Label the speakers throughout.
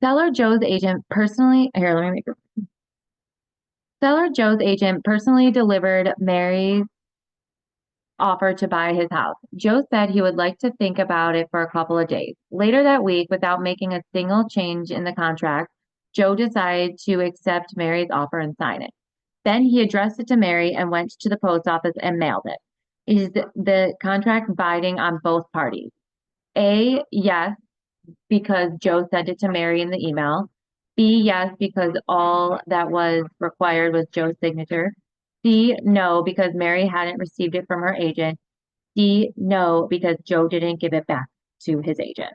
Speaker 1: Seller Joe's agent personally, here, let me make it. Seller Joe's agent personally delivered Mary's offer to buy his house. Joe said he would like to think about it for a couple of days. Later that week, without making a single change in the contract, Joe decided to accept Mary's offer and sign it. Then he addressed it to Mary and went to the post office and mailed it. Is the contract binding on both parties? A, yes, because Joe sent it to Mary in the email. B, yes, because all that was required was Joe's signature. C, no, because Mary hadn't received it from her agent. D, no, because Joe didn't give it back to his agent.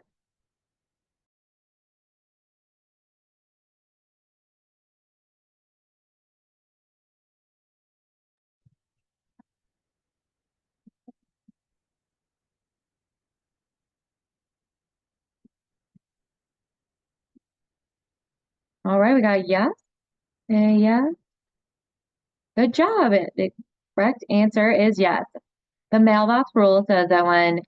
Speaker 1: All right, we got yes and yes. Good job. The correct answer is yes. The mailbox rule says that when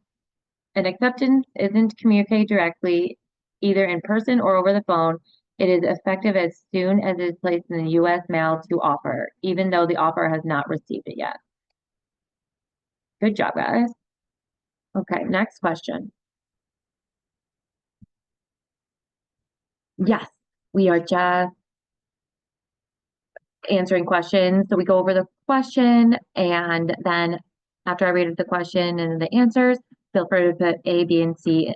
Speaker 1: an acceptance isn't communicated directly, either in person or over the phone, it is effective as soon as it is placed in the U.S. mail to offer, even though the offer has not received it yet. Good job, guys. Okay, next question. Yes, we are just answering questions. So we go over the question, and then after I read the question and the answers, feel free to put A, B, and C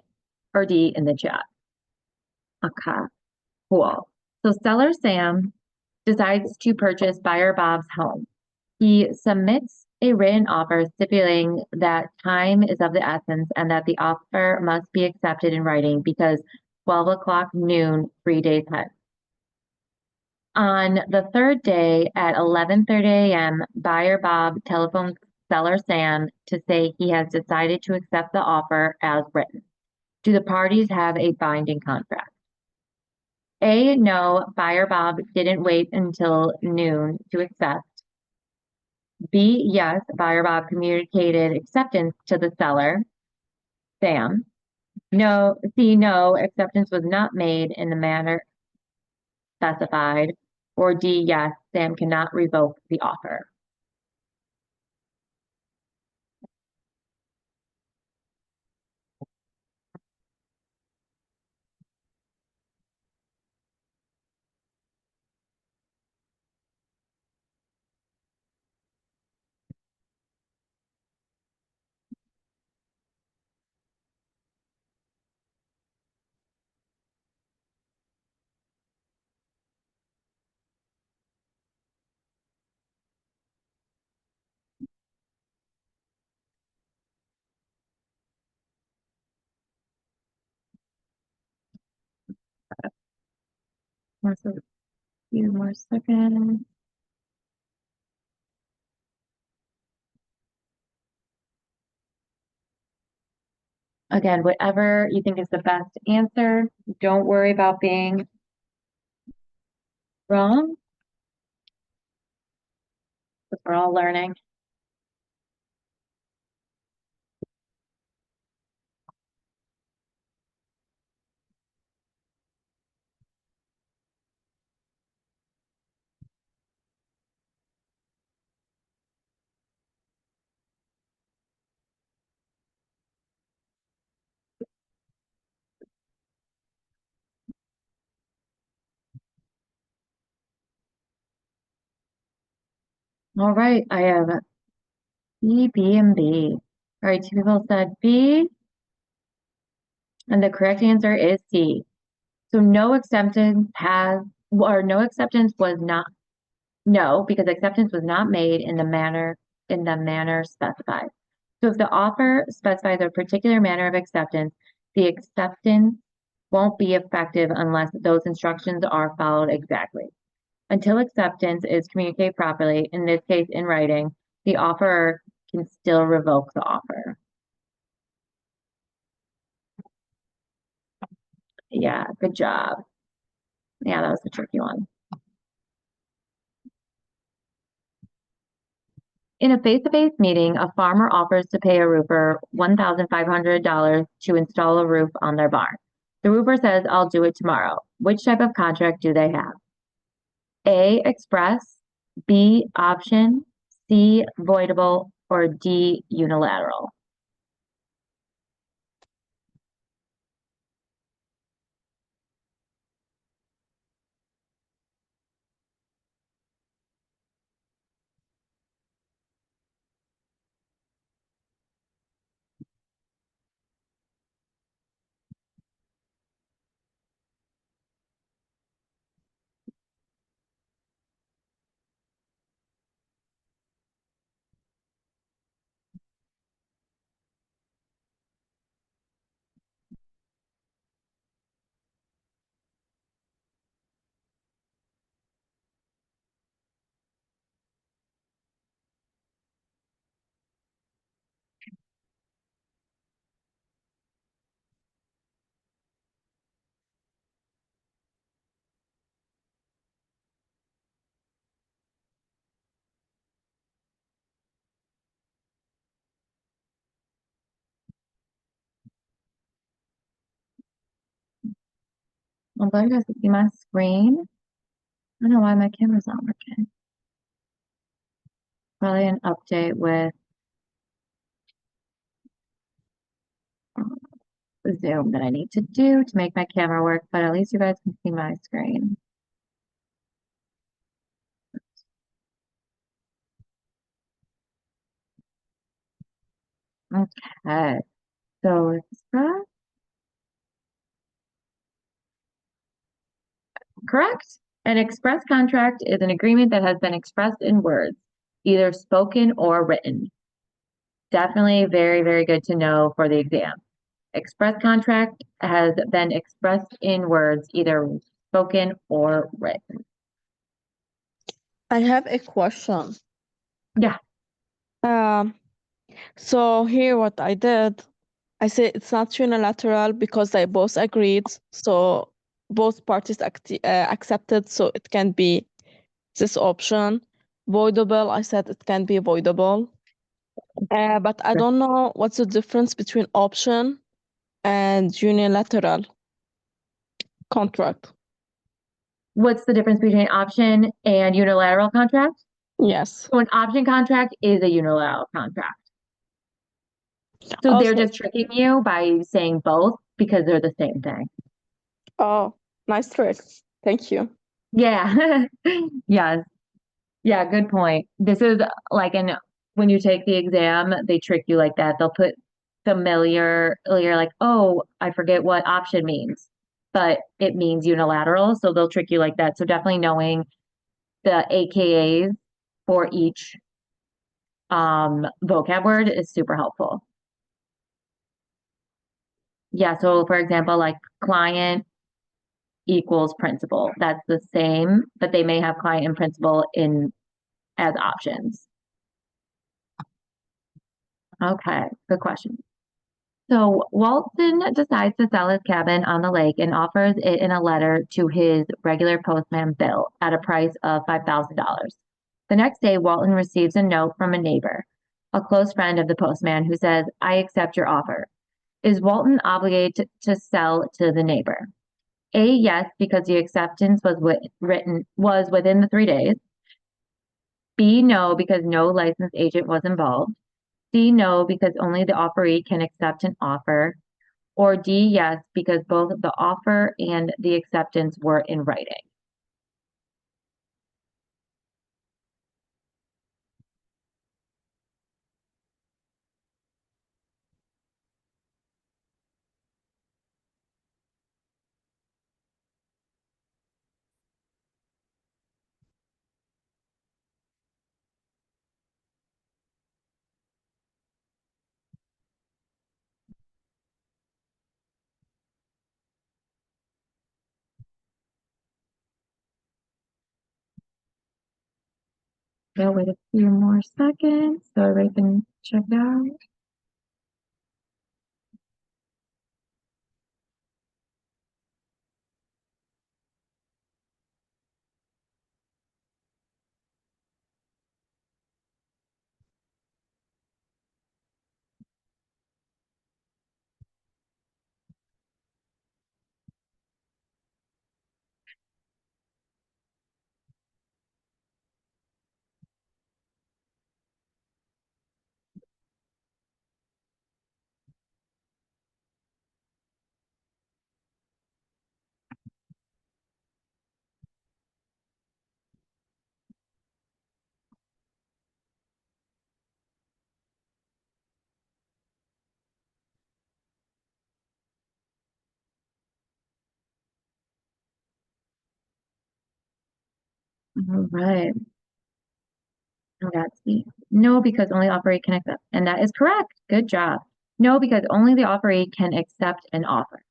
Speaker 1: or D in the chat. Okay, cool. So seller Sam decides to purchase buyer Bob's home. He submits a written offer stipulating that time is of the essence and that the offer must be accepted in writing because 12 o'clock noon, 3 days hence. On the third day at 11:30 a.m., buyer Bob telephones seller Sam to say he has decided to accept the offer as written. Do the parties have a binding contract? A, no, buyer Bob didn't wait until noon to accept. B, yes, buyer Bob communicated acceptance to the seller, Sam. No, C, no, acceptance was not made in the manner specified. Or D, yes, Sam cannot revoke the offer. Just a few more seconds. Again, whatever you think is the best answer, don't worry about being wrong, because we're all learning. All right, I have C, B, and B. All right, two people said B, and the correct answer is C. So no acceptance has, or no acceptance was not, no, because acceptance was not made in the manner specified. So if the offer specifies a particular manner of acceptance, the acceptance won't be effective unless those instructions are followed exactly. Until acceptance is communicated properly, in this case in writing, the offerer can still revoke the offer. Yeah, good job. Yeah, that was a tricky one. In a face-to-face meeting, a farmer offers to pay a roofer $1,500 to install a roof on their barn. The roofer says, I'll do it tomorrow. Which type of contract do they have? A, express, B, option, C, voidable, or D, unilateral? I'm glad you guys can see my screen. I don't know why my camera's not working. Probably an update with Zoom that I need to do to make my camera work, but at least you guys can see my screen. Okay, so express, correct. An express contract is an agreement that has been expressed in words, either spoken or written. Definitely very, very good to know for the exam. Express contract has been expressed in words, either spoken or written.
Speaker 2: I have a question.
Speaker 1: Yeah.
Speaker 2: So here what I did, I said it's not unilateral because they both agreed. So both parties accepted. So it can be this option. Voidable, I said it can be voidable. But I don't know what's the difference between option and unilateral contract.
Speaker 1: What's the difference between option and unilateral contract?
Speaker 2: Yes.
Speaker 1: So an option contract is a unilateral contract. So they're
Speaker 2: Also,
Speaker 1: just tricking you by saying both because they're the same thing.
Speaker 2: oh, nice trick. Thank you.
Speaker 1: Yeah. Yes. Yeah, good point. This is like when you take the exam, they trick you like that. They'll put familiar, you're like, oh, I forget what option means, but it means unilateral. So they'll trick you like that. So definitely knowing the AKAs for each vocab word is super helpful. Yeah, so for example, like client equals principal. That's the same, but they may have client and principal in as options. Okay, good question. So Walton decides to sell his cabin on the lake and offers it in a letter to his regular postman Bill at a price of $5,000. The next day, Walton receives a note from a neighbor, a close friend of the postman, who says, I accept your offer. Is Walton obligated to sell to the neighbor? A, yes, because the acceptance was within the 3 days. B, no, because no licensed agent was involved. C, no, because only the offeree can accept an offer. Or D, yes, because both the offer and the acceptance were in writing. I'll wait a few more seconds so everybody can check it out. All right. Oh, that's B. No, because only offeree can accept. And that is correct. Good job. No, because only the offeree can accept an offer.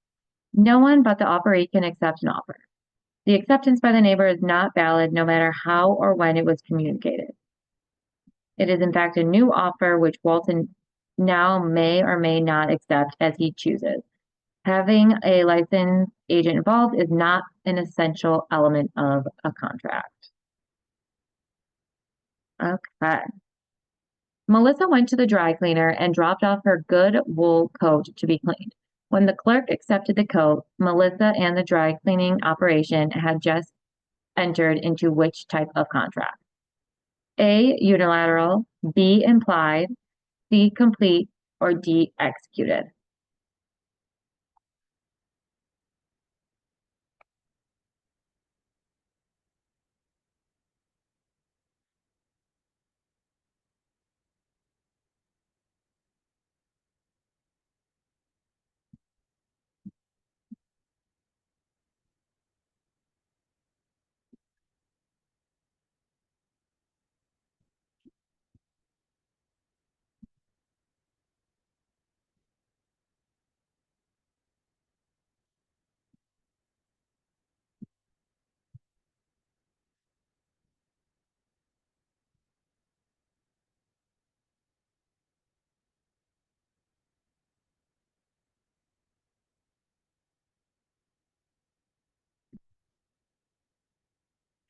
Speaker 1: No one but the offeree can accept an offer. The acceptance by the neighbor is not valid no matter how or when it was communicated. It is in fact a new offer which Walton now may or may not accept as he chooses. Having a licensed agent involved is not an essential element of a contract. Okay. Melissa went to the dry cleaner and dropped off her good wool coat to be cleaned. When the clerk accepted the coat, Melissa and the dry cleaning operation had just entered into which type of contract? A, unilateral, B, implied, C, complete, or D, executed?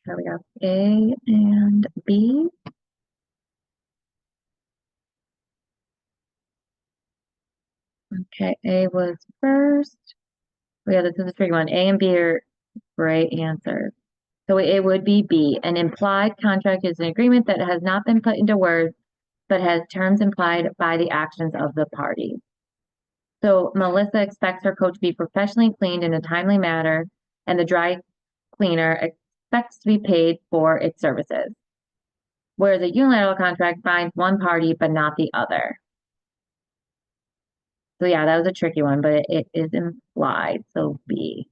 Speaker 1: Here we go. A and B. Okay, A was first. Oh, yeah, this is a tricky one. A and B are right answers. So it would be B. An implied contract is an agreement that has not been put into words, but has terms implied by the actions of the parties. So Melissa expects her coat to be professionally cleaned in a timely manner, and the dry cleaner expects to be paid for its services. Whereas a unilateral contract binds one party but not the other. So yeah, that was a tricky one, but it is implied. So B.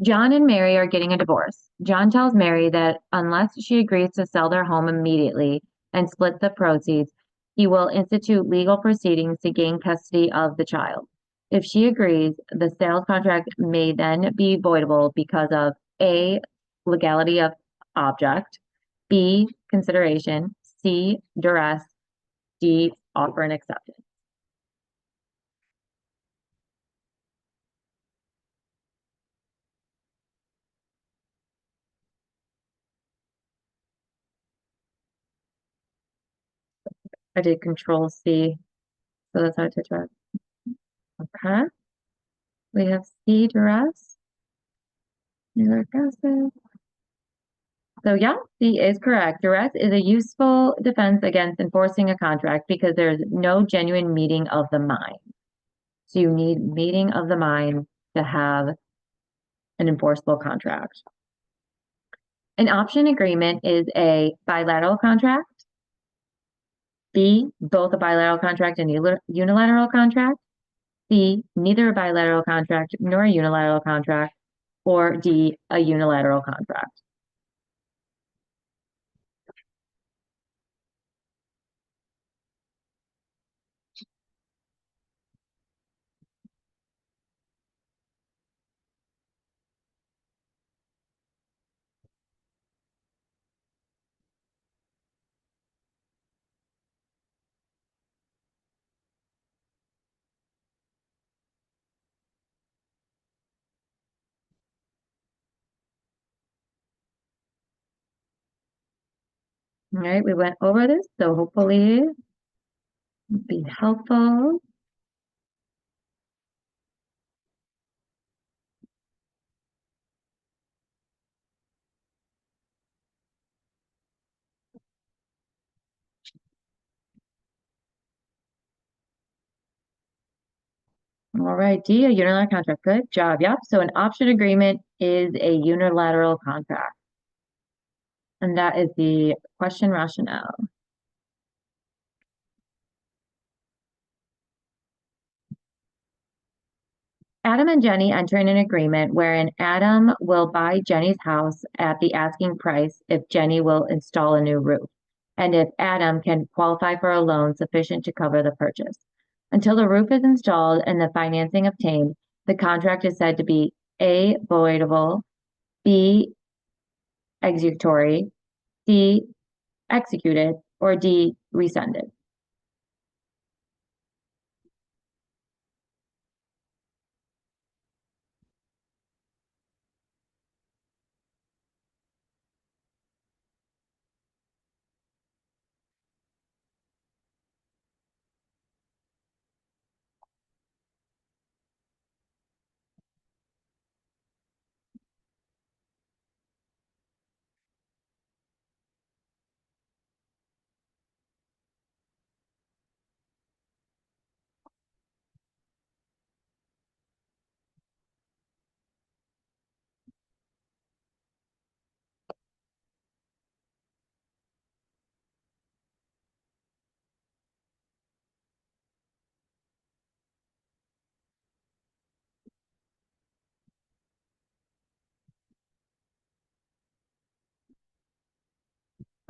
Speaker 1: John and Mary are getting a divorce. John tells Mary that unless she agrees to sell their home immediately and split the proceeds, he will institute legal proceedings to gain custody of the child. If she agrees, the sales contract may then be voidable because of A, legality of object, B, consideration, C, duress, D, offer and acceptance. I did control C, so that's how to check. Okay. We have C, duress. Neither aggressive. So yeah, C is correct. Duress is a useful defense against enforcing a contract because there's no genuine meeting of the mind. So you need meeting of the mind to have an enforceable contract. An option agreement is a bilateral contract. B, both a bilateral contract and unilateral contract. C, neither a bilateral contract nor a unilateral contract. Or D, a unilateral contract. All right, we went over this, so hopefully it'll be helpful. All right, D, a unilateral contract. Good job. Yep. So an option agreement is a unilateral contract. And that is the question rationale. Adam and Jenny enter in an agreement wherein Adam will buy Jenny's house at the asking price if Jenny will install a new roof, and if Adam can qualify for a loan sufficient to cover the purchase. Until the roof is installed and the financing obtained, the contract is said to be A, voidable, B, executory, C, executed, or D, rescinded.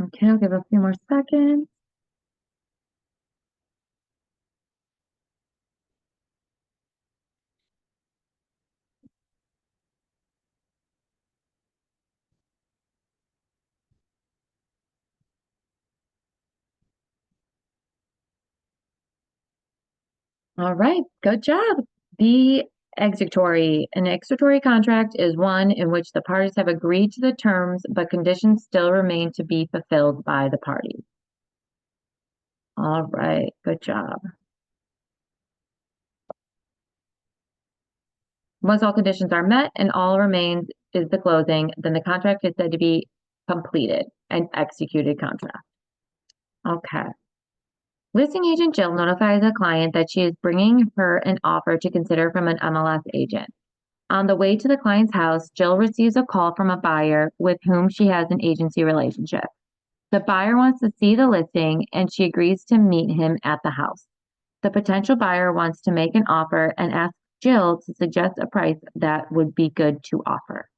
Speaker 1: Okay, I'll give a few more seconds. All right, good job. The executory. An executory contract is one in which the parties have agreed to the terms, but conditions still remain to be fulfilled by the parties. All right, good job. Once all conditions are met and all remains is the closing, then the contract is said to be completed, an executed contract. Okay. Listing agent Jill notifies a client that she is bringing her an offer to consider from an MLS agent. On the way to the client's house, Jill receives a call from a buyer with whom she has an agency relationship. The buyer wants to see the listing and she agrees to meet him at the house. The potential buyer wants to make an offer and asks Jill to suggest a price that would be good to offer.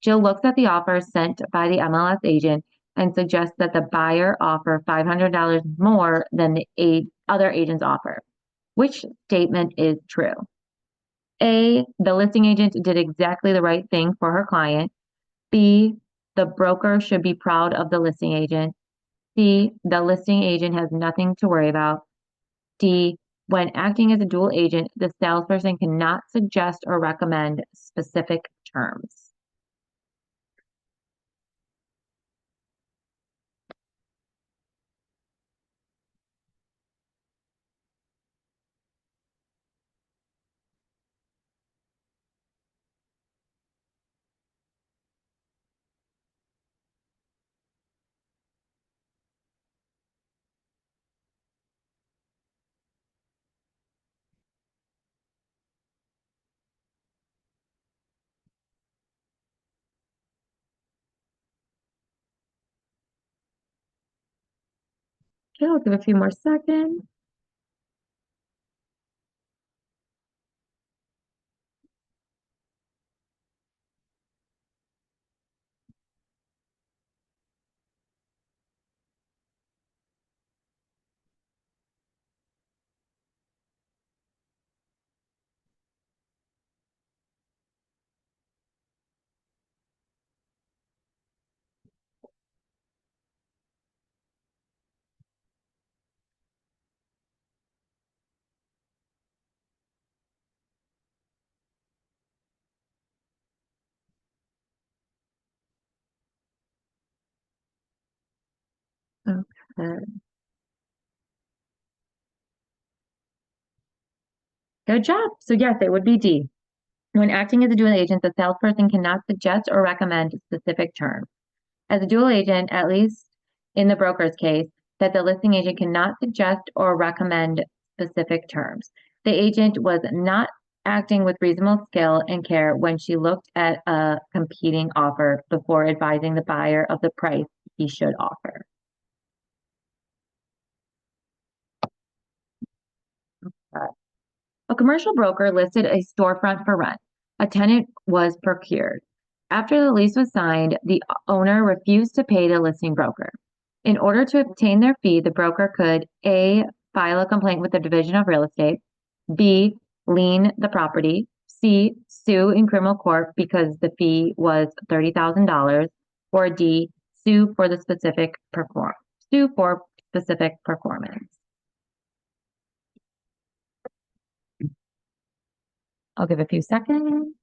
Speaker 1: Jill looks at the offer sent by the MLS agent and suggests that the buyer offer $500 more than the other agent's offer. Which statement is true? A, the listing agent did exactly the right thing for her client. B, the broker should be proud of the listing agent. C, the listing agent has nothing to worry about. D, when acting as a dual agent, the salesperson cannot suggest or recommend specific terms. Okay, I'll give a few more seconds. Okay. Good job. So yes, it would be D. When acting as a dual agent, the salesperson cannot suggest or recommend specific terms. As a dual agent, at least in the broker's case, that the listing agent cannot suggest or recommend specific terms. The agent was not acting with reasonable skill and care when she looked at a competing offer before advising the buyer of the price he should offer. A commercial broker listed a storefront for rent. A tenant was procured. After the lease was signed, the owner refused to pay the listing broker. In order to obtain their fee, the broker could A, file a complaint with the Division of Real Estate, B, lien the property, C, sue in criminal court because the fee was $30,000, or D, sue for specific performance. I'll give a few seconds.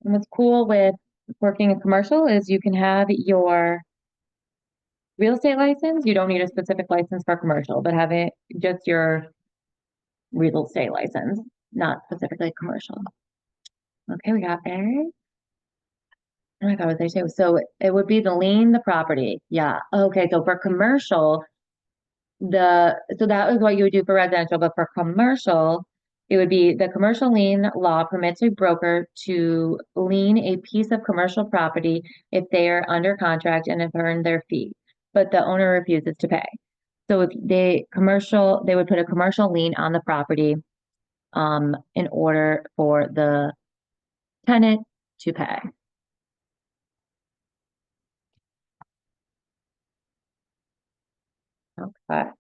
Speaker 1: And what's cool with working in commercial is you can have your real estate license. You don't need a specific license for commercial, but have it just your real estate license, not specifically commercial. Okay, we got there. Oh my God, what did they say? So it would be the lien, the property. Yeah. Okay, so for commercial, so that was what you would do for residential, but for commercial, it would be the commercial lien law permits a broker to lien a piece of commercial property if they are under contract and have earned their fee, but the owner refuses to pay. So if they would put a commercial lien on the property, in order for the tenant to pay. Okay.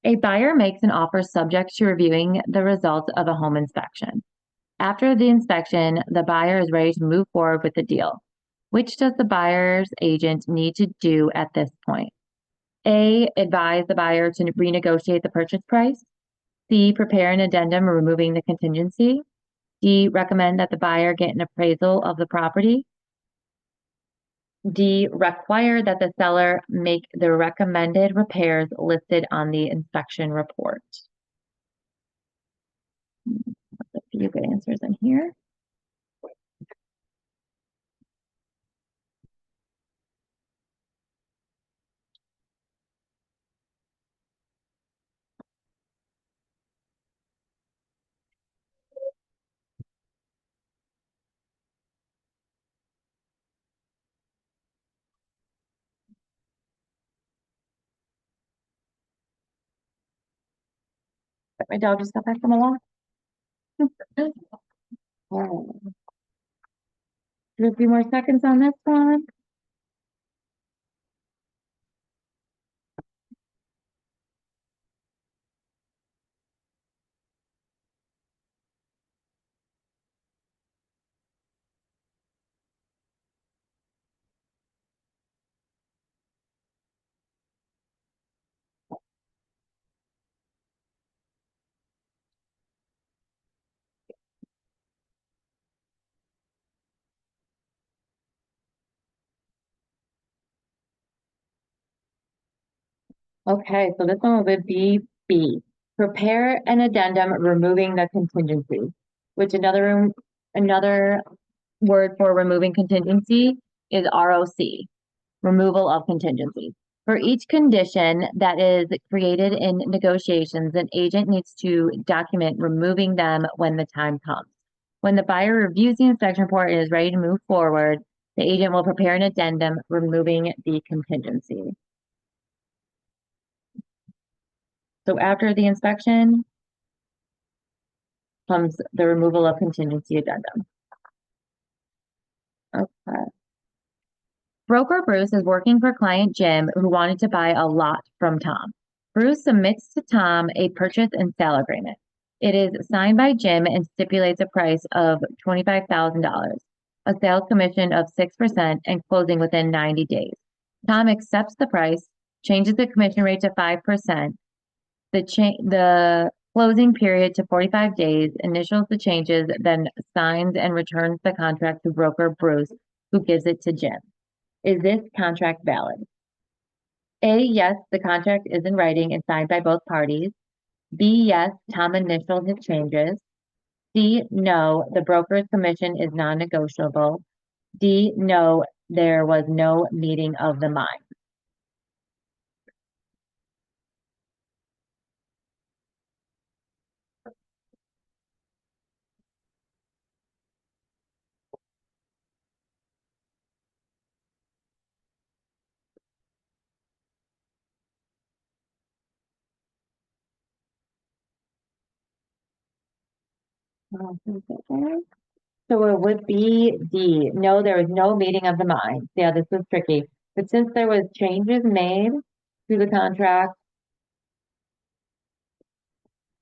Speaker 1: A buyer makes an offer subject to reviewing the results of a home inspection. After the inspection, the buyer is ready to move forward with the deal. Which does the buyer's agent need to do at this point? A, advise the buyer to renegotiate the purchase price. C, prepare an addendum removing the contingency. D, recommend that the buyer get an appraisal of the property. D, require that the seller make the recommended repairs listed on the inspection report. A few good answers in here. My dog just got back from a walk. Oh. Do a few more seconds on this one. Okay, so this one would be B. Prepare an addendum removing the contingency, which another word for removing contingency is ROC, removal of contingency. For each condition that is created in negotiations, an agent needs to document removing them when the time comes. When the buyer reviews the inspection report and is ready to move forward, the agent will prepare an addendum removing the contingency. So after the inspection comes the removal of contingency addendum. Okay. Broker Bruce is working for client Jim, who wanted to buy a lot from Tom. Bruce submits to Tom a purchase and sale agreement. It is signed by Jim and stipulates a price of $25,000, a sales commission of 6%, and closing within 90 days. Tom accepts the price, changes the commission rate to 5%, the closing period to 45 days, initials the changes, then signs and returns the contract to broker Bruce, who gives it to Jim. Is this contract valid? A, yes, the contract is in writing and signed by both parties. B, yes, Tom initialed his changes. C, no, the broker's commission is non-negotiable. D, no, there was no meeting of the minds. So it would be D. No, there was no meeting of the minds. Yeah, this was tricky. But since there was changes made to the contract,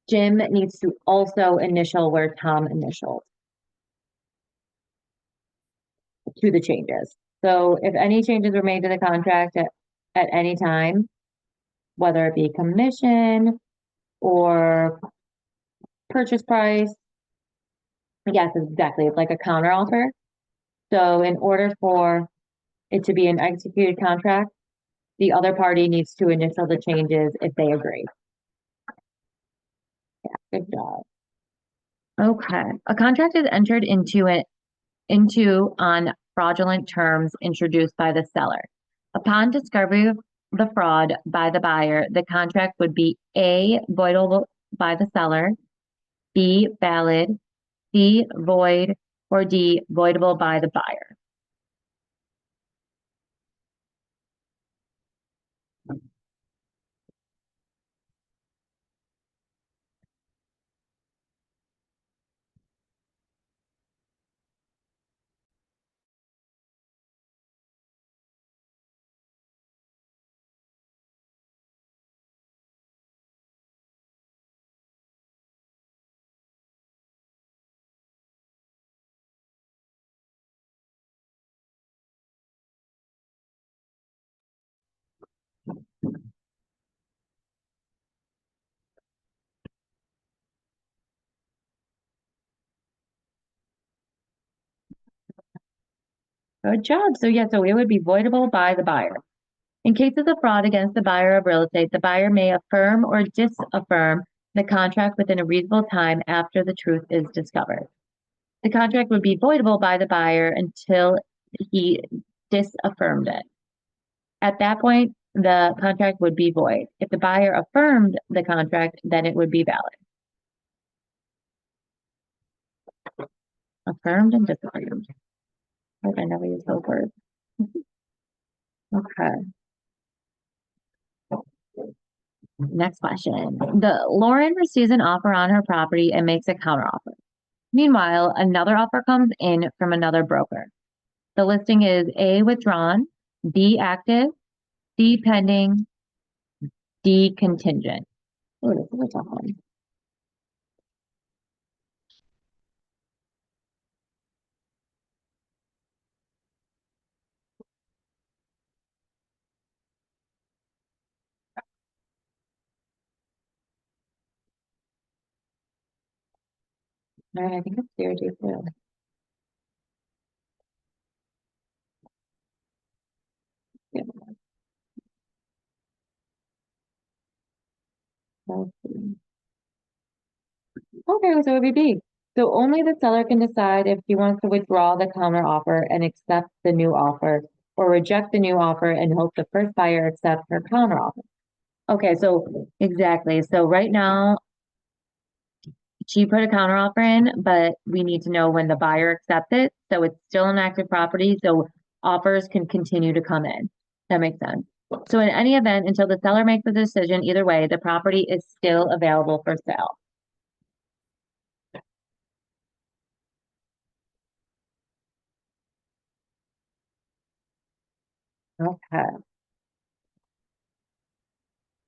Speaker 1: Jim needs to also initial where Tom initialed to the changes. So if any changes were made to the contract at any time, whether it be commission or purchase price, yes, exactly. It's like a counter offer. So in order for it to be an executed contract, the other party needs to initial the changes if they agree. Yeah, good job. Okay, a contract is entered into on fraudulent terms introduced by the seller. Upon discovery of the fraud by the buyer, the contract would be A, voidable by the seller, B, valid, C, void, or D, voidable by the buyer. Good job. So yeah, so it would be voidable by the buyer. In cases of fraud against the buyer of real estate, the buyer may affirm or disaffirm the contract within a reasonable time after the truth is discovered. The contract would be voidable by the buyer until he disaffirmed it. At that point, the contract would be void. If the buyer affirmed the contract, then it would be valid. Affirmed and disaffirmed. I never use those words. Okay. Next question. Lauren receives an offer on her property and makes a counteroffer. Meanwhile, another offer comes in from another broker. The listing is A, withdrawn, B, active, C, pending, D, contingent. Oh, this is a tough one. All right, I think it's zero two too. Yeah. Let's see. Okay, so it would be B. So only the seller can decide if he wants to withdraw the counter offer and accept the new offer, or reject the new offer and hope the first buyer accepts her counter offer. Okay, so exactly. So right now, she put a counter offer in, but we need to know when the buyer accepts it. So it's still an active property, so offers can continue to come in. That makes sense. So in any event, until the seller makes a decision, either way, the property is still available for sale. Okay.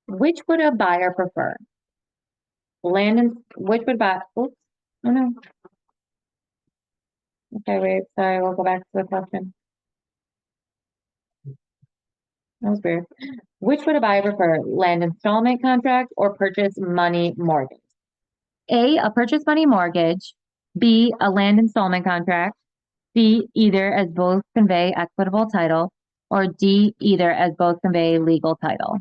Speaker 1: Which would a buyer prefer? Which would buy, oops, oh no. Okay, wait, sorry, we'll go back to the question. That was weird. Which would a buyer prefer, land installment contract or purchase money mortgage? A purchase money mortgage, B, a land installment contract, C, either as both convey equitable title, or D, either as both convey legal title.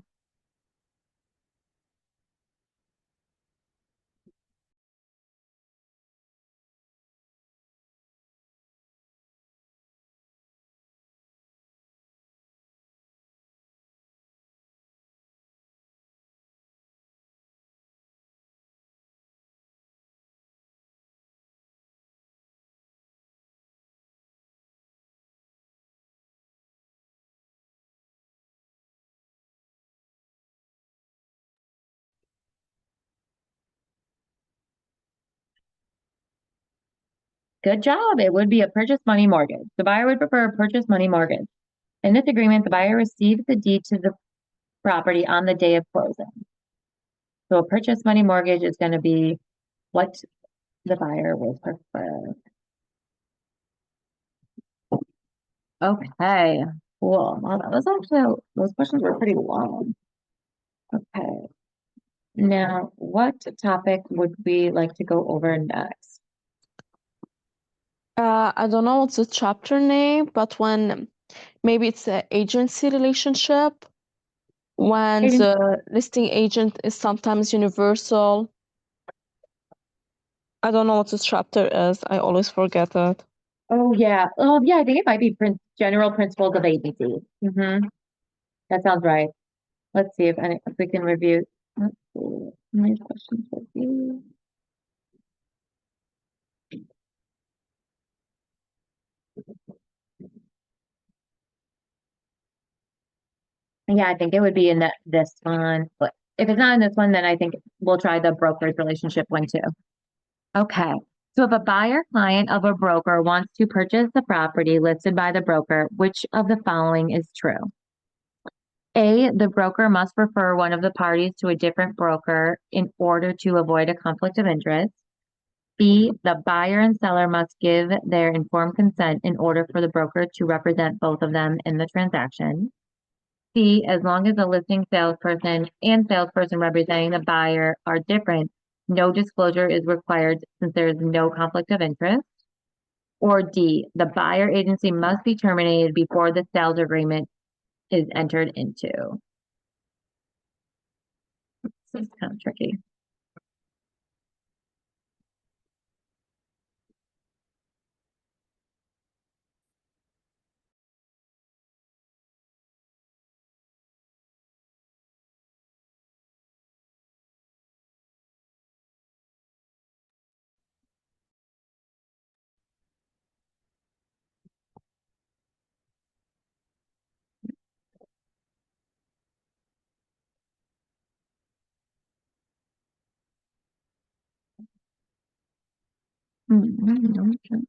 Speaker 1: Good job. It would be a purchase money mortgage. The buyer would prefer a purchase money mortgage. In this agreement, the buyer receives the deed to the property on the day of closing. So a purchase money mortgage is going to be what the buyer would prefer. Okay, cool. Well, that was actually, those questions were pretty long. Okay. Now, what topic would we like to go over next?
Speaker 2: I don't know what's the chapter name, but when maybe it's an agency relationship, when
Speaker 1: Agen-
Speaker 2: the listing agent is sometimes universal. I don't know what this chapter is. I always forget it.
Speaker 1: Oh, yeah. Oh, yeah, I think it might be general principles of agency. That sounds right. Let's see if we can review. Let's see. How many questions would be? Yeah, I think it would be in this one. But if it's not in this one, then I think we'll try the brokerage relationship one too. Okay. So if a buyer client of a broker wants to purchase the property listed by the broker, which of the following is true? A, the broker must refer one of the parties to a different broker in order to avoid a conflict of interest. B, the buyer and seller must give their informed consent in order for the broker to represent both of them in the transaction. C, as long as the listing salesperson and salesperson representing the buyer are different, no disclosure is required since there is no conflict of interest. Or D, the buyer agency must be terminated before the sales agreement is entered into. This is kind of tricky. Okay.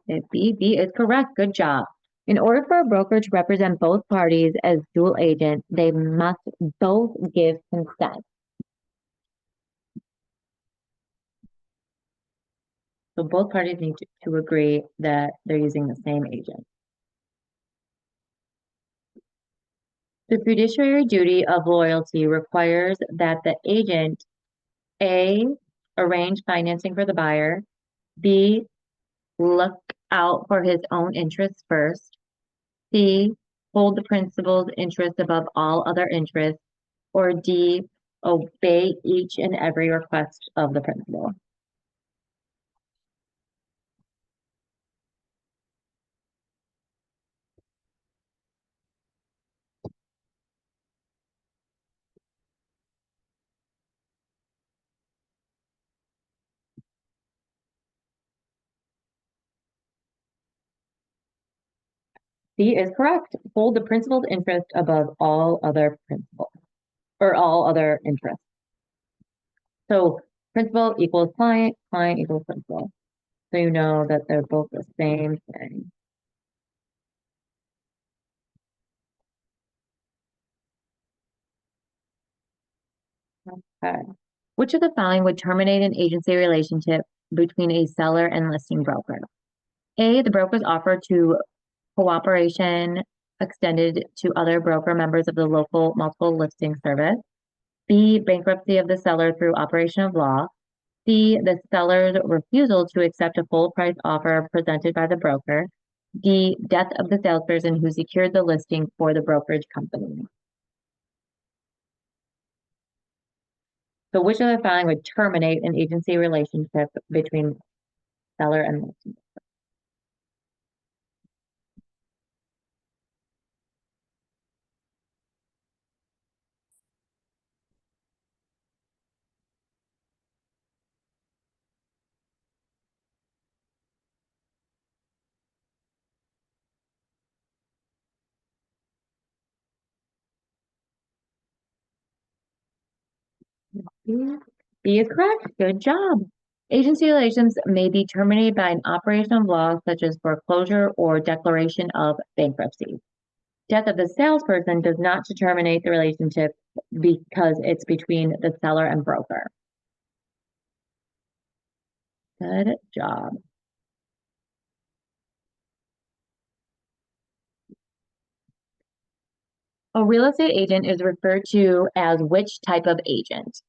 Speaker 1: Okay, B is correct. Good job. In order for a broker to represent both parties as dual agent, they must both give consent. So both parties need to agree that they're using the same agent. The fiduciary duty of loyalty requires that the agent A, arrange financing for the buyer, B, look out for his own interests first, C, hold the principal's interest above all other interests, or D, obey each and every request of the principal. C is correct. Hold the principal's interest above all other principles or all other interests. So principal equals client, client equals principal. So you know that they're both the same thing. Okay. Which of the following would terminate an agency relationship between a seller and listing broker? A, the broker's offer to cooperation extended to other broker members of the local multiple listing service. B, bankruptcy of the seller through operation of law. C, the seller's refusal to accept a full price offer presented by the broker. D, death of the salesperson who secured the listing for the brokerage company. So which of the following would terminate an agency relationship between seller and listing? B is correct. Good job. Agency relations may be terminated by an operation of law such as foreclosure or declaration of bankruptcy. Death of the salesperson does not terminate the relationship because it's between the seller and broker. Good job. A real estate agent is referred to as which type of agent?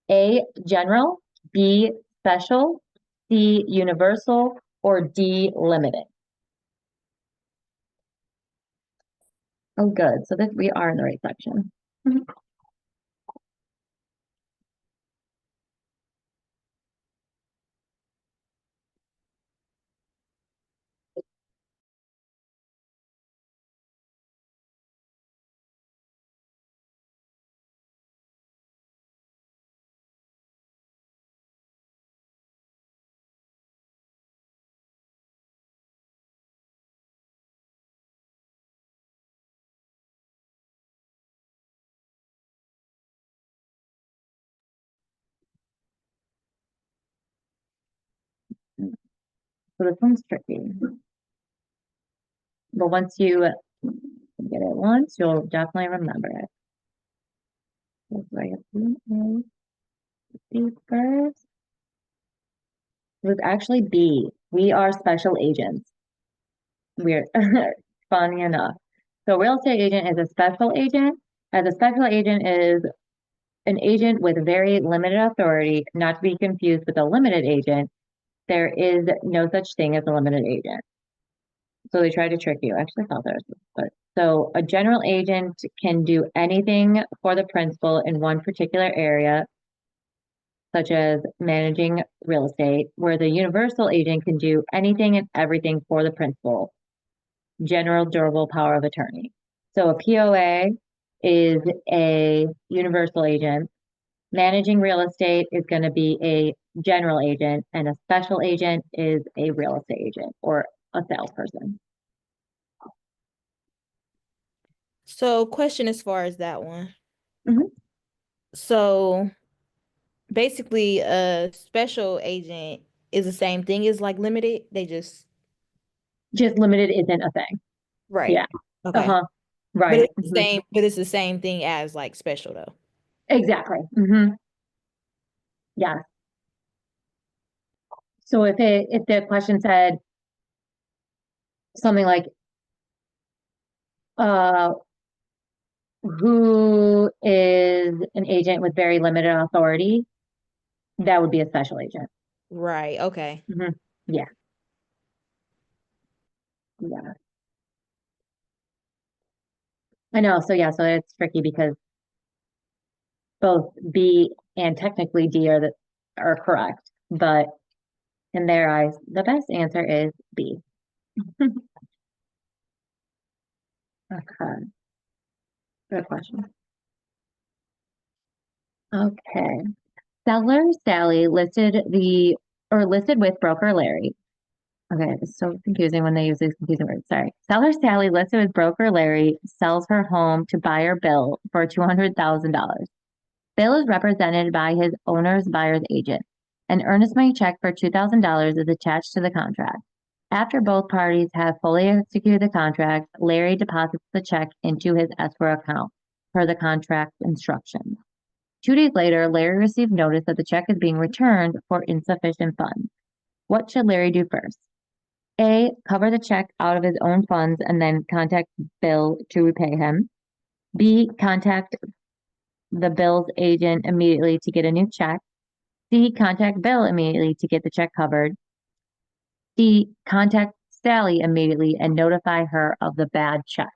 Speaker 1: A, general, B, special, C, universal, or D, limited? Oh, good. So this we are in the right section. So this one's tricky. But once you get it once, you'll definitely remember it. So I have to see first. It was actually B. We are special agents. Weird. Funny enough. So real estate agent is a special agent. As a special agent is an agent with very limited authority, not to be confused with a limited agent. There is no such thing as a limited agent. So they try to trick you. I actually thought there was, but so a general agent can do anything for the principal in one particular area, such as managing real estate, where the universal agent can do anything and everything for the principal, general durable power of attorney. So a POA is a universal agent. Managing real estate is going to be a general agent, and a special agent is a real estate agent or a salesperson.
Speaker 3: So, question as far as that one.
Speaker 1: Mhm.
Speaker 3: So, basically, a special agent is the same thing as like limited. They just
Speaker 1: Limited isn't a thing.
Speaker 3: right.
Speaker 1: Yeah.
Speaker 3: Okay.
Speaker 1: Uh-huh.
Speaker 3: But
Speaker 1: Right.
Speaker 3: it's the same. But it's the same thing as like special though.
Speaker 1: Exactly. Yes. So if the question said something like, who is an agent with very limited authority, that would be a special agent.
Speaker 3: Right. Okay.
Speaker 1: Yeah. Yeah. I know. So yeah, so it's tricky because both B and technically D are correct, but in their eyes, the best answer is B. Okay. Good question. Okay. Seller Sally listed with broker Larry. Okay, it's so confusing when they use these confusing words. Sorry. Seller Sally, listed as broker Larry, sells her home to buyer Bill for $200,000. Bill is represented by his owner's buyer's agent. An earnest money check for $2,000 is attached to the contract. After both parties have fully executed the contract, Larry deposits the check into his escrow account per the contract instructions. 2 days later, Larry received notice that the check is being returned for insufficient funds. What should Larry do first? A, cover the check out of his own funds and then contact Bill to repay him. B, contact the Bill's agent immediately to get a new check. C, contact Bill immediately to get the check covered. D, contact Sally immediately and notify her of the bad check.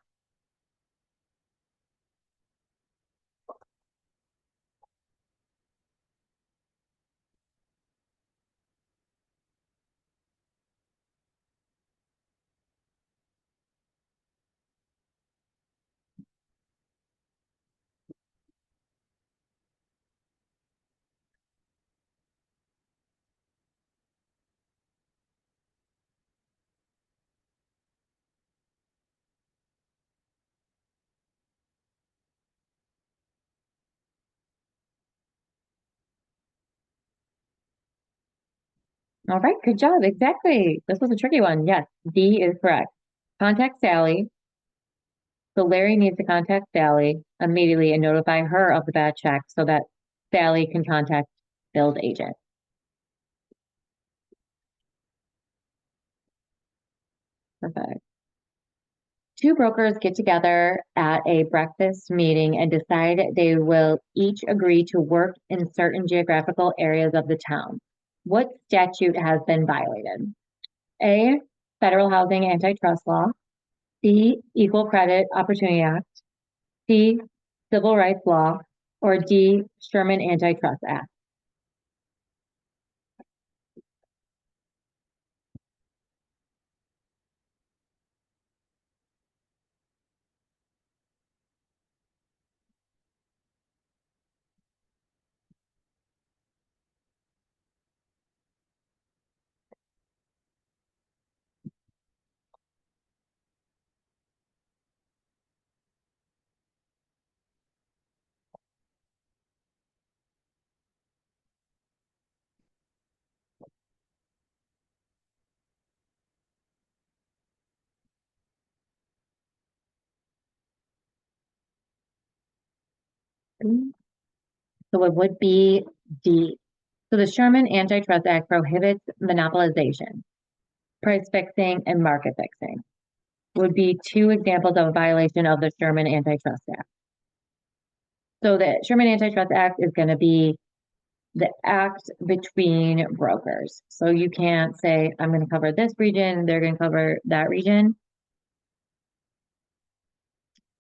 Speaker 1: All right, good job. Exactly. This was a tricky one. Yes, D is correct. Contact Sally. So Larry needs to contact Sally immediately and notify her of the bad check so that Sally can contact Bill's agent. Perfect. Two brokers get together at a breakfast meeting and decide they will each agree to work in certain geographical areas of the town. What statute has been violated? A, Federal Housing Antitrust Law. B, Equal Credit Opportunity Act. C, Civil Rights Law. Or D, Sherman Antitrust Act. So it would be D. So the Sherman Antitrust Act prohibits monopolization, price fixing, and market fixing. Would be two examples of a violation of the Sherman Antitrust Act. So the Sherman Antitrust Act is going to be the act between brokers. So you can't say, I'm going to cover this region, they're going to cover that region.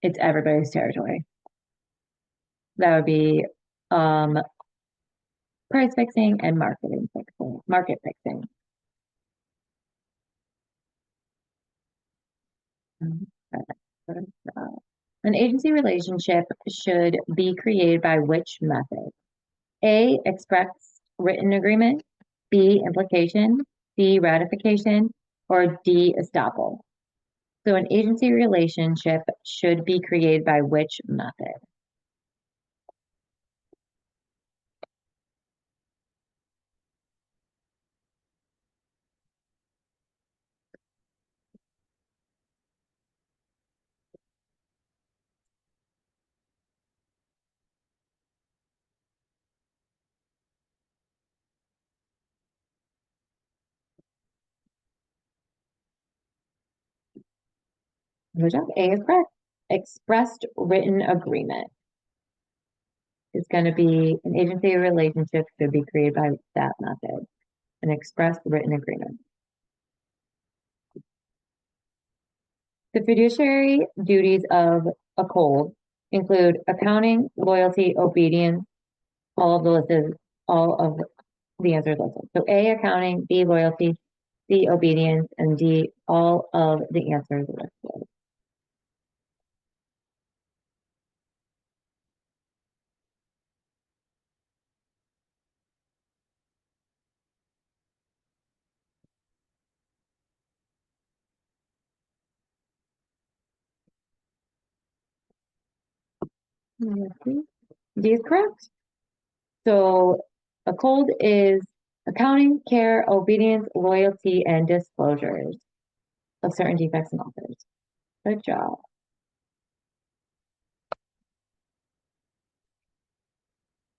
Speaker 1: It's everybody's territory. That would be price fixing and market fixing. An agency relationship should be created by which method? A, express written agreement. B, implication. C, ratification. Or D, estoppel. So an agency relationship should be created by which method? Good job. A is correct. Expressed written agreement is going to be an agency relationship should be created by that method. An expressed written agreement. The fiduciary duties of a COLD include accounting, loyalty, obedience, all of the answers listed. So A, accounting, B, loyalty, C, obedience, and D, all of the answers listed. D is correct. So a code is accounting, care, obedience, loyalty, and disclosures of certain defects and offers. Good job.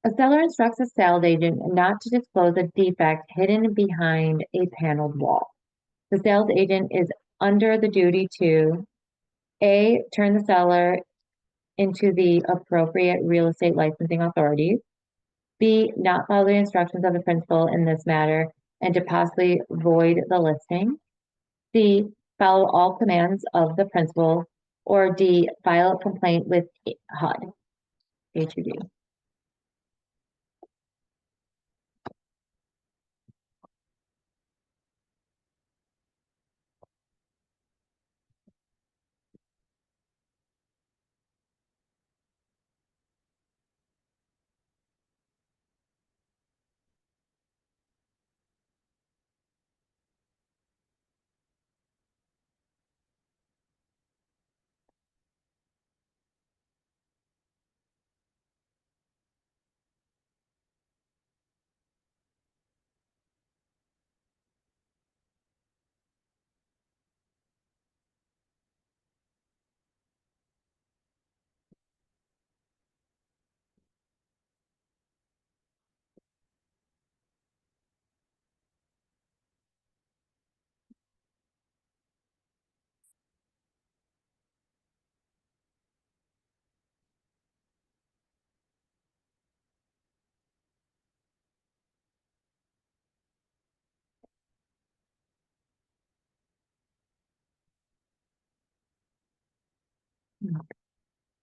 Speaker 1: A seller instructs a sales agent not to disclose a defect hidden behind a paneled wall. The sales agent is under the duty to A, turn the seller into the appropriate real estate licensing authorities. B, not follow the instructions of the principal in this matter and to possibly void the listing. C, follow all commands of the principal. Or D, file a complaint with HUD, HUD.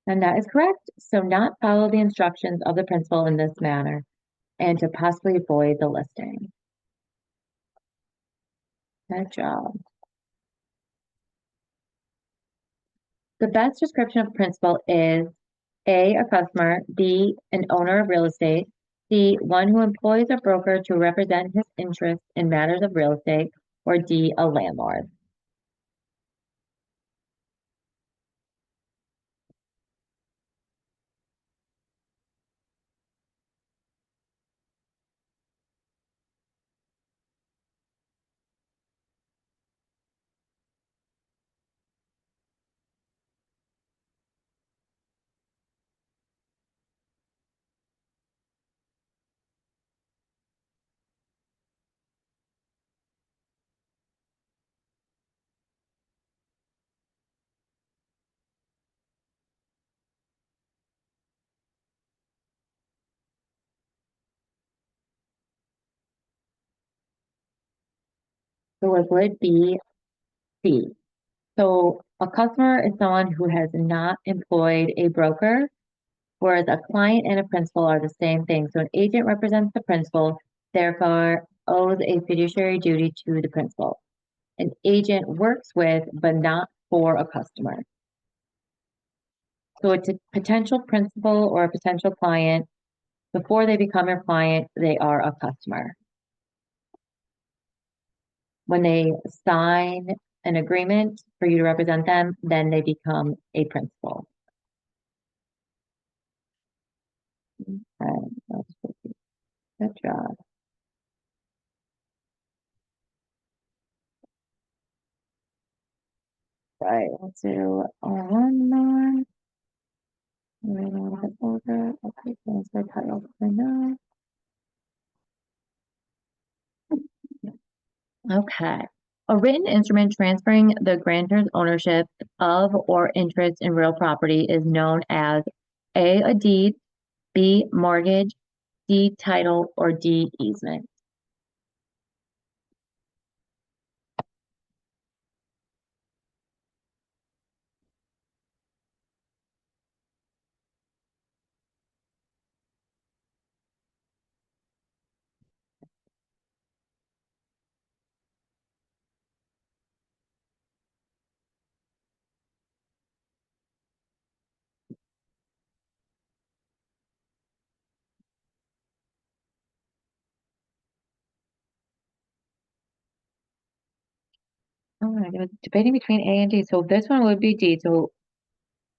Speaker 1: And that is correct. So not follow the instructions of the principal in this manner and to possibly avoid the listing. Good job. The best description of principal is A, a customer, B, an owner of real estate, C, one who employs a broker to represent his interests in matters of real estate, or D, a landlord. So it would be C. So a customer is someone who has not employed a broker, whereas a client and a principal are the same thing. So an agent represents the principal, therefore owes a fiduciary duty to the principal. An agent works with, but not for a customer. So it's a potential principal or a potential client. Before they become your client, they are a customer. When they sign an agreement for you to represent them, then they become a principal. Good job. Right, let's do one more. Wait a little bit over. Okay, transfer title for now. Okay. A written instrument transferring the grantor's ownership of or interest in real property is known as A, deed, B, mortgage, D, title, or D, easement. Oh, I was debating between A and D. So this one would be D. So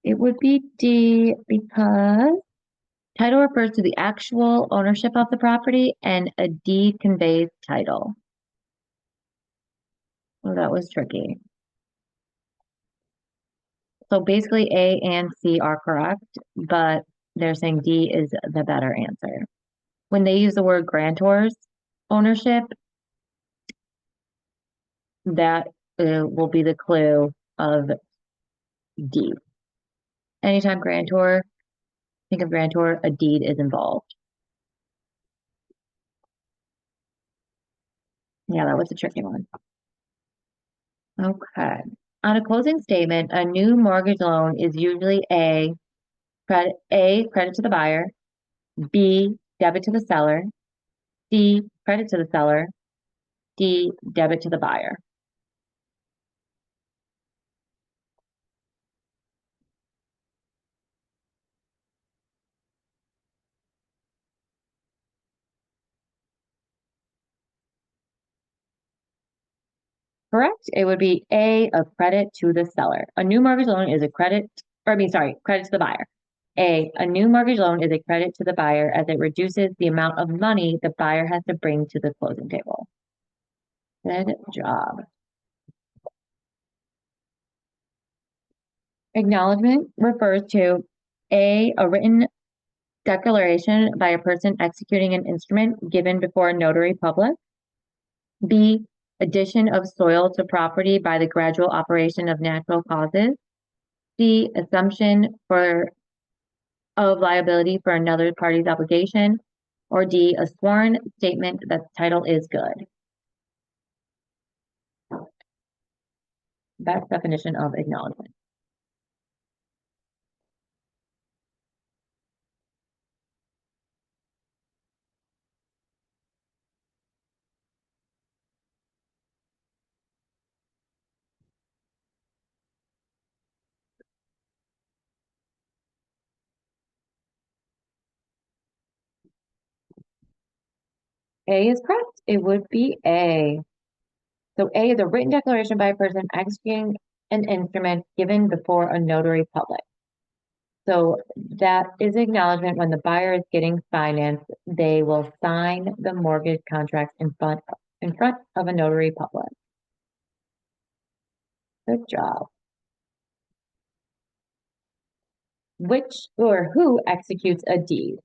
Speaker 1: It would be D because title refers to the actual ownership of the property and a deed conveys title. Oh, that was tricky. So basically A and C are correct, but they're saying D is the better answer. When they use the word grantor's ownership, that will be the clue of D. Anytime grantor, think of grantor, a deed is involved. Yeah, that was a tricky one. Okay. On a closing statement, a new mortgage loan is usually credit to the buyer, B, debit to the seller, C, credit to the seller, D, debit to the buyer. Correct. It would be A, a credit to the seller. A new mortgage loan is a credit, credit to the buyer. A new mortgage loan is a credit to the buyer as it reduces the amount of money the buyer has to bring to the closing table. Good job. Acknowledgement refers to A, a written declaration by a person executing an instrument given before a notary public. B, addition of soil to property by the gradual operation of natural causes. C, assumption of liability for another party's obligation. Or D, a sworn statement that the title is good. Best definition of acknowledgement. A is correct. It would be A. So A is a written declaration by a person executing an instrument given before a notary public. So that is acknowledgement when the buyer is getting financed, they will sign the mortgage contract in front of a notary public. Good job. Which or who executes a deed?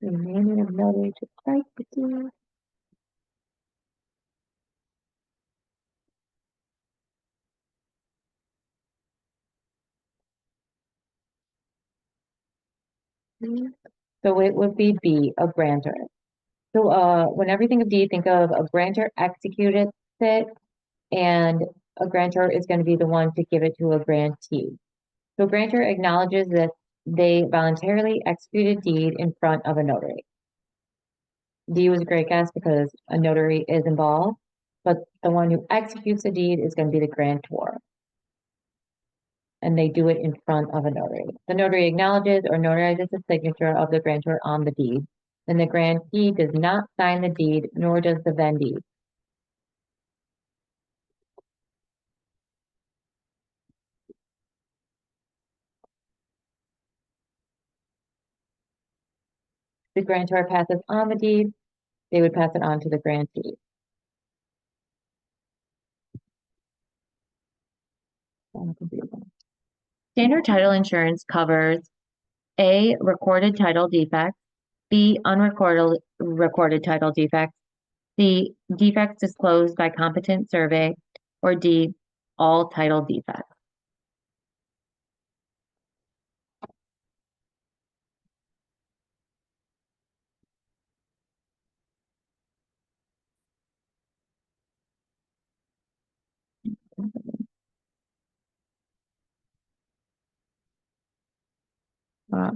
Speaker 1: The name of notary to type the deed. So it would be B, a grantor. So whenever you think of deed, think of a grantor executed it, and a grantor is going to be the one to give it to a grantee. So grantor acknowledges that they voluntarily executed deed in front of a notary. D was a great guess because a notary is involved, but the one who executes the deed is going to be the grantor. And they do it in front of a notary. The notary acknowledges or notarizes the signature of the grantor on the deed. And the grantee does not sign the deed, nor does the vendee. The grantor passes on the deed, they would pass it on to the grantee. Standard title insurance covers A, recorded title defects, B, recorded title defects, C, defects disclosed by competent survey, or D, all title defects.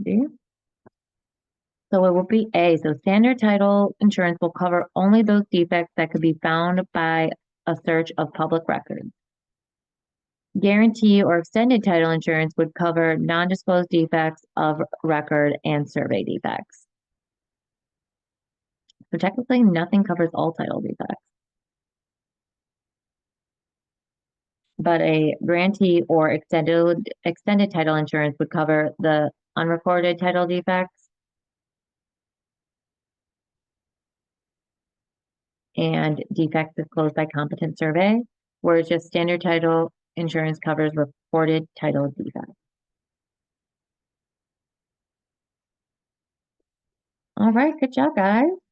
Speaker 1: B. So it will be A. So standard title insurance will cover only those defects that could be found by a search of public records. Guarantee or extended title insurance would cover non-disclosed defects of record and survey defects. So technically, nothing covers all title defects. But a grantee or extended title insurance would cover the unrecorded title defects and defects disclosed by competent survey, whereas just standard title insurance covers reported title defects. All right, good job, guys.